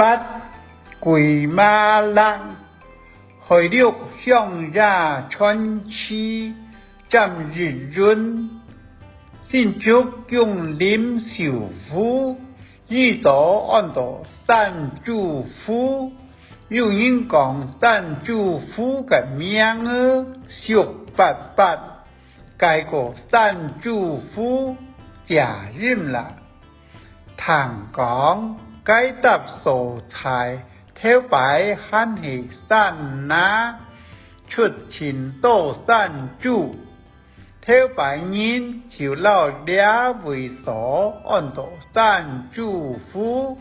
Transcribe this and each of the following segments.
八鬼马郎，海陆向下穿起，占日润，新竹用林小夫，日早按到三祝福，有人讲三祝福嘅名儿俗八八，改個三祝福假任啦。唐講解答素材，挑擺罕係山那，出前多山祝，挑擺人就老倆為所按到山祝福，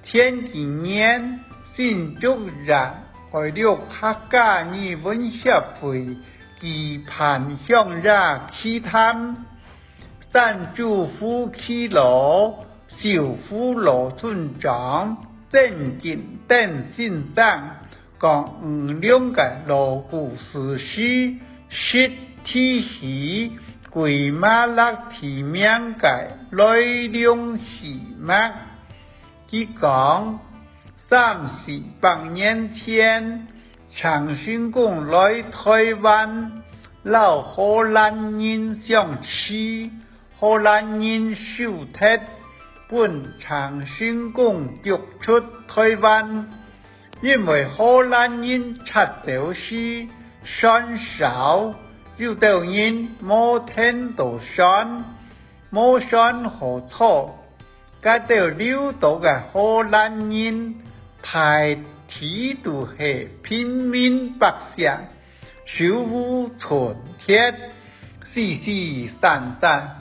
天幾年新竹人海陸客家語文協會期盼向下期探，山祝福起落。小夫羅村長正經等先生講兩個鑼鼓事實實體系鬼馬勒提名嘅內容是乜？佢講38年前長春公來台灣，老荷蘭人想去，荷蘭人收貼本長春公逐出台灣，因為荷蘭人出走時船少，有啲人冇聽到船，冇船好錯，嗰啲溜到嘅荷蘭人大體都係平民百姓，手無寸鐵，死死散散，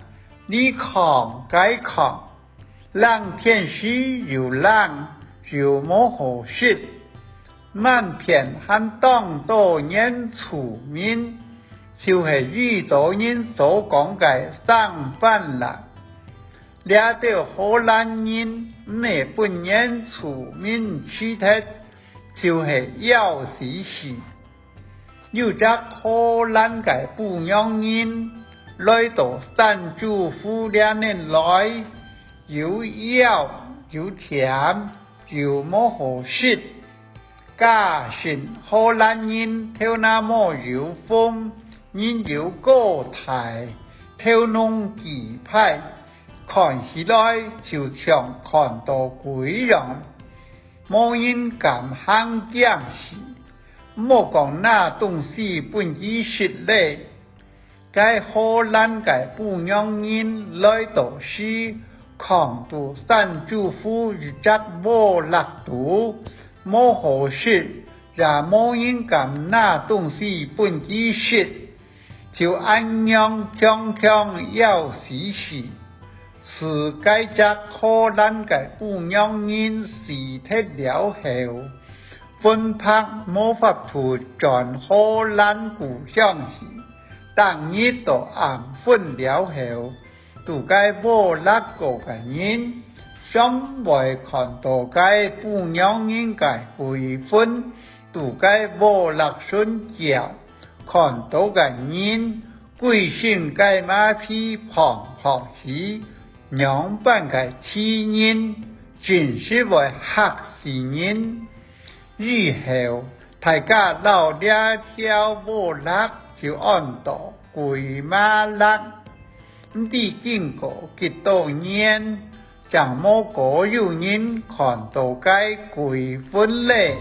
你抗該抗。冷天時又冷又冇好食，萬片還當多年出面，就係宇宙人所講嘅相反啦。兩條荷蘭人咩半年出面去睇，就係要死死。有隻荷蘭嘅不良人來到山祝福2年來，又要又甜又冇好食，加上荷蘭人跳那麼有風，人又高大，跳弄幾派，看起來就像看到鬼人，冇人敢行將士，莫講那東西本意識咧，該荷蘭嘅不良人來到時，看到山祝福日則冇力度，冇好食，也冇人敢拿東西本意識，就按樣強強要死死，是該隻荷蘭嘅不良人死脫了後，分拍冇法度轉荷蘭故鄉去，當日都暗分了後，都該無力個嘅人，想未看到該不良人嘅輩分，都該無力信教，看到嘅人，歸信該馬屁旁旁起，兩班嘅欺人，真是為嚇死人。以後大家老兩條無力就按到鬼馬勒。啲經過幾多年，就冇個有人看到該鬼分咧。